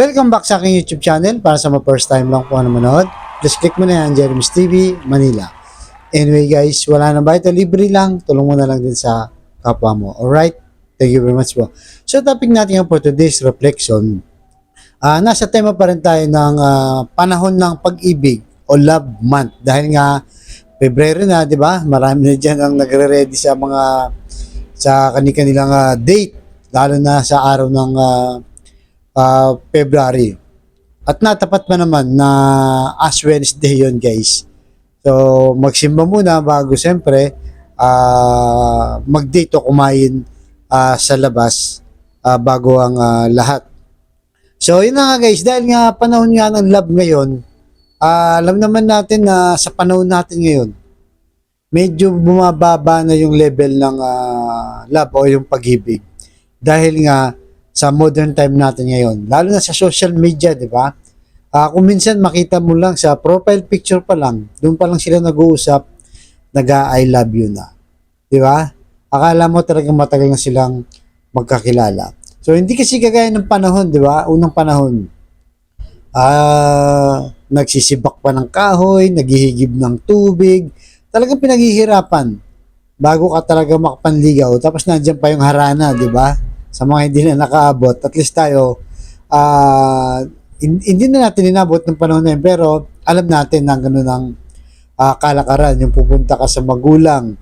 Welcome back sa aking YouTube channel. Para sa mga first time lang po na manood, just click mo na yan, Jeremy's TV, Manila. Anyway guys, wala na ba ito? Libre lang. Tulong mo na lang din sa kapwa mo. Alright? Thank you very much po. So topic natin for today's reflection, nasa tema pa rin tayo ng panahon ng pag-ibig o love month. Dahil nga, Pebrero na, di ba? Marami na dyan ang nagre-ready sa mga sa kanilang date, lalo na sa araw ng February. At natapat pa naman na Ash Wednesday yon guys. So, magsimba muna bago siyempre mag-date o kumain sa labas bago ang lahat. So, yun na nga guys, dahil nga panahon nga ng love ngayon, alam naman natin na sa panahon natin ngayon, medyo bumababa na yung level ng love o yung pag-ibig. Dahil nga sa modern time natin ngayon, lalo na sa social media, di ba? Kung minsan makita mo lang sa profile picture pa lang, doon pa lang sila nag-uusap, nag-I love you na. Di ba? Akala mo talagang matagal na silang magkakilala. So, hindi kasi kagaya ng panahon, di ba? Unang panahon, nagsisibak pa ng kahoy, naghihigib ng tubig, talagang pinaghihirapan bago ka talaga makapanligaw. Tapos nandiyan pa yung harana, di ba? Sa mga hindi na nakaabot, at least tayo, hindi na natin inabot ng panahon na yun, pero alam natin na gano'n ang kalakaran, yung pupunta ka sa magulang,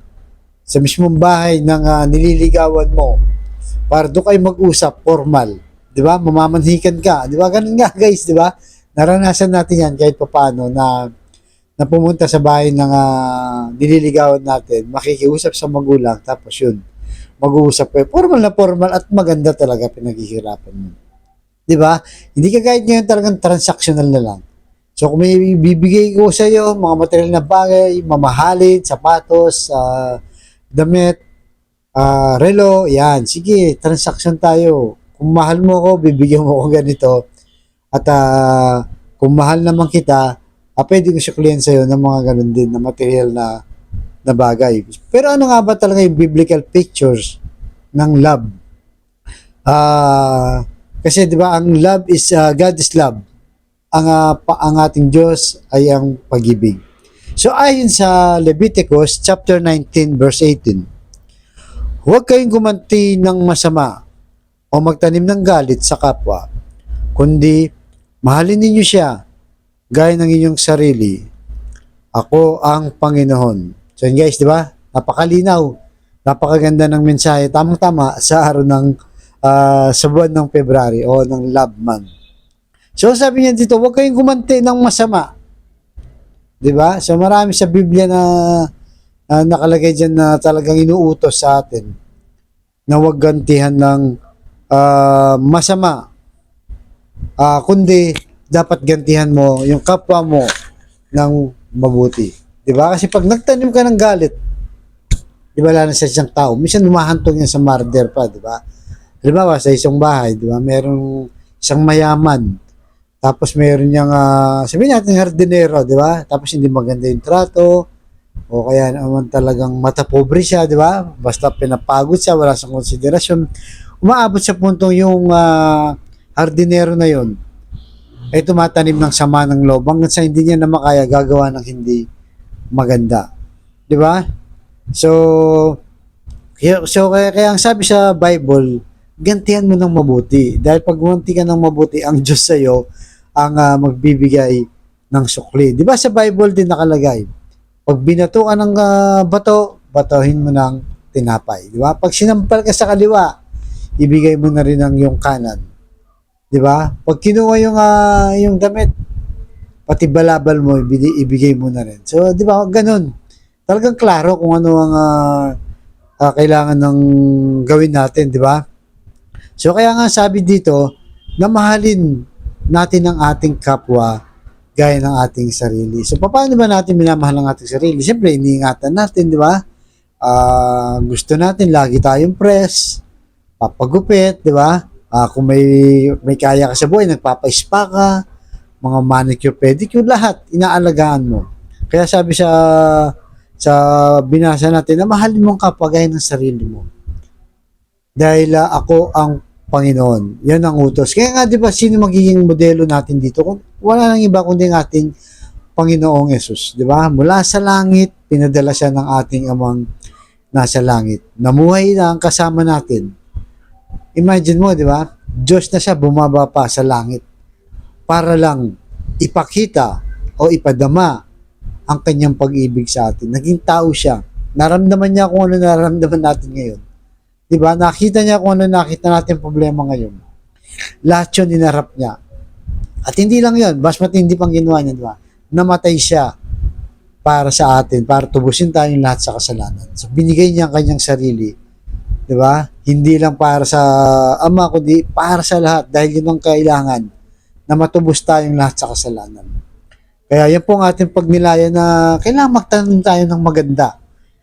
sa mismong bahay ng nililigawan mo, para doon kayo mag-usap, formal, di ba? Mamamanhikan ka, di ba? Ganun nga guys, di ba? Naranasan natin yan kahit paano na pumunta sa bahay ng nililigawan natin, makikiusap sa magulang, tapos yun, mag-uusap kayo. Formal at maganda talaga pinaghihirapan mo. Di ba? Hindi ka kahit ngayon talagang transactional na lang. So kung may bibigay ko sa iyo, mga material na bagay, mamahalin, sapatos, damit, relo, yan. Sige, transaction tayo. Kung mahal mo ako, bibigyan mo ako ganito. At kung mahal naman kita, pwede ko suklihan sa'yo ng mga ganun din na material na bagay. Pero ano nga ba talaga yung biblical pictures ng love? Kasi 'di ba ang love is God is love. Ang ating Diyos ay ang pag-ibig. So ayon sa Leviticus chapter 19 verse 18, huwag kayong gumanti ng masama o magtanim ng galit sa kapwa, kundi mahalin ninyo siya gaya ng inyong sarili. Ako ang Panginoon. So yun guys, di ba? Napakalinaw. Napakaganda ng mensahe. Tamang-tama sa araw ng sa buwan ng February o ng Love Month. So sabi niya dito, huwag kayong gumanti ng masama. Di ba? So marami sa Biblia na nakalagay dyan na talagang inuutos sa atin na huwag gantihan ng masama. Kundi dapat gantihan mo yung kapwa mo ng mabuti. Diba? Kasi pag nagtanim ka ng galit, di ba, lalo sa isang tao, minsan lumahantong yan sa murder pa, di ba? Halimbawa, sa isang bahay, di ba, merong isang mayaman, tapos meron niyang, sabihin natin, hardinero, di ba? Tapos hindi maganda yung trato, o kaya naman talagang matapobre siya, di ba? Basta pinapagod siya, wala siyang konsiderasyon. Umaabot sa puntong yung hardinero na yon ay tumatanim ng sama ng loob hanggang sa hindi niya na makaya gagawa ng hindi maganda. 'Di ba? So kaya ang sabi sa Bible, gantihan mo ng mabuti. Dahil pag gumanti ka ng mabuti, ang Diyos sa iyo ang magbibigay ng sukli. 'Di ba sa Bible din nakalagay? Pag binato ka ng bato, batohin mo ng tinapay. 'Di ba? Pag sinampal ka sa kaliwa, ibigay mo na rin ang iyong kanan. 'Di ba? Pag kinuha yung damit, pati balabal mo, ibigay mo na rin. So, di ba, ganun. Talagang klaro kung ano ang kailangan ng gawin natin, di ba? So, kaya nga sabi dito, na mahalin natin ang ating kapwa gaya ng ating sarili. So, paano ba natin minamahal ang ating sarili? Siyempre, iniingatan natin, di ba? Gusto natin, lagi tayong press, papagupit, di ba? Kung may kaya ka sa buhay, nagpapa-spa ka, mga manicure, pedicure, lahat inaalagaan mo. Kaya sabi sa binasa natin na mahalin mong kapwa gaya ng sarili mo. Dahil ako ang Panginoon. Yan ang utos. Kaya nga, di ba, sino magiging modelo natin dito? Kung wala nang iba kundi ang ating Panginoong Yesus. Di ba? Mula sa langit, pinadala siya ng ating amang nasa langit. Namuhay na ang kasama natin. Imagine mo, di ba? Diyos na siya, bumaba pa sa langit para lang ipakita o ipadama ang kanyang pag-ibig sa atin. Naging tao siya. Naramdaman niya kung ano nararamdaman natin ngayon. Diba? Nakita niya kung ano nakita natin problema ngayon. Lahat yun inarap niya. At hindi lang yun, mas matindi pang ginawa niya, diba? Namatay siya para sa atin, para tubusin tayong lahat sa kasalanan. So, binigay niya ang kanyang sarili. Diba? Hindi lang para sa Ama, kundi para sa lahat. Dahil yun ang kailangan na matubos tayong lahat sa kasalanan. Kaya yan po ang ating pagnilayan na kailangan magtanong tayo ng maganda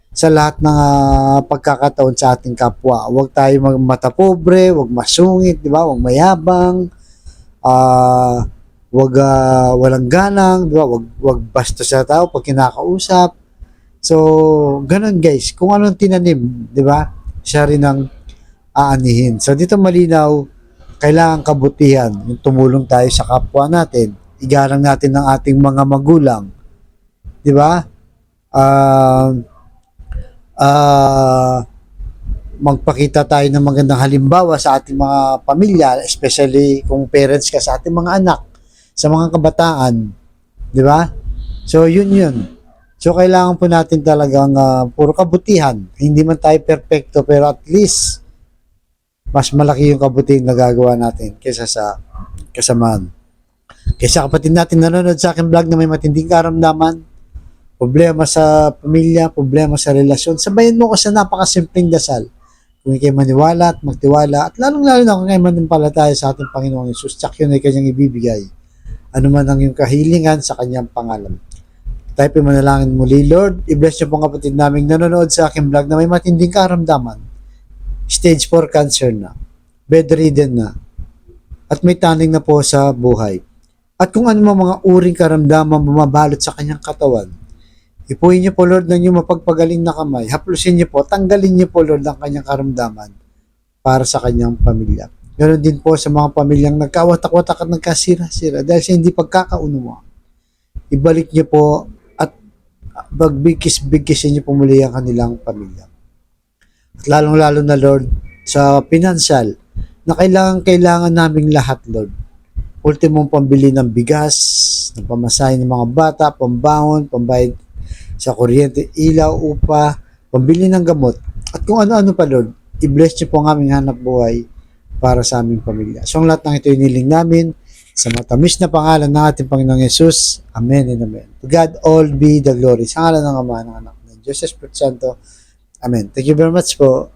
sa lahat ng pagkakataon sa ating kapwa. Huwag tayo mata pobre, huwag masungit, di ba? Huwag mayabang, huwag walang ganang, di ba? Huwag basta sa tao pag kinakausap. So, ganun guys. Kung anong tinanim, di ba? Siya rin ang aanihin. So, dito malinaw, kailangan kabutihan. Yung tumulong tayo sa kapwa natin. Igalang natin ng ating mga magulang. Di ba? Magpakita tayo ng magandang halimbawa sa ating mga pamilya, especially kung parents ka sa ating mga anak, sa mga kabataan, di ba? So, yun. So, kailangan po natin talagang puro kabutihan. Hindi man tayo perfecto, pero at least, mas malaki yung kabutihan na gagawa natin kaysa sa kasamaan. Kaysa kapatid natin nanonood sa aking vlog na may matinding karamdaman, problema sa pamilya, problema sa relasyon, sabayan mo ko sa napakasimpleng dasal. Kung ikay maniwala at magtiwala, at lalong-lalo na kung ikay manimpalataya sa ating Panginoong Yesus, tsak yun ay kanyang ibibigay. Ano man ang iyong kahilingan sa kanyang pangalan. Tayo manalangin muli, Lord, i-bless niyo pong kapatid naming nanonood sa aking vlog na may matinding karamdaman. Stage 4 cancer na, bedridden na, at may taning na po sa buhay. At kung ano mga uring karamdaman bumabalot sa kanyang katawan, ipuhin niyo po, Lord, ng iyong mapagpagaling na kamay. Haplusin niyo po, tanggalin niyo po, Lord, ang kanyang karamdaman para sa kanyang pamilya. Ganon din po sa mga pamilyang nagkawatak-watak at nagkasira-sira dahil sa hindi pagkakaunawa. Ibalik niyo po at magbigkis-bigkisin niyo po muli ang kanilang pamilya. At lalong-lalo na, Lord, sa financial, na kailangan naming lahat, Lord. Ultimong pambili ng bigas, ng pamasahe ng mga bata, pambahon, pambayad sa kuryente, ilaw, upa, pambili ng gamot, at kung ano-ano pa, Lord, i-bless niyo po ang aming hanap buhay para sa aming pamilya. So, ang lahat ng ito iniling namin sa matamis na pangalan ng ating Panginoong Yesus. Amen and Amen. To God all be the glory. Sa ngalan ng Ama, ng Anak, ng Diyos Espiritu Santo. Amen. Thank you very much po.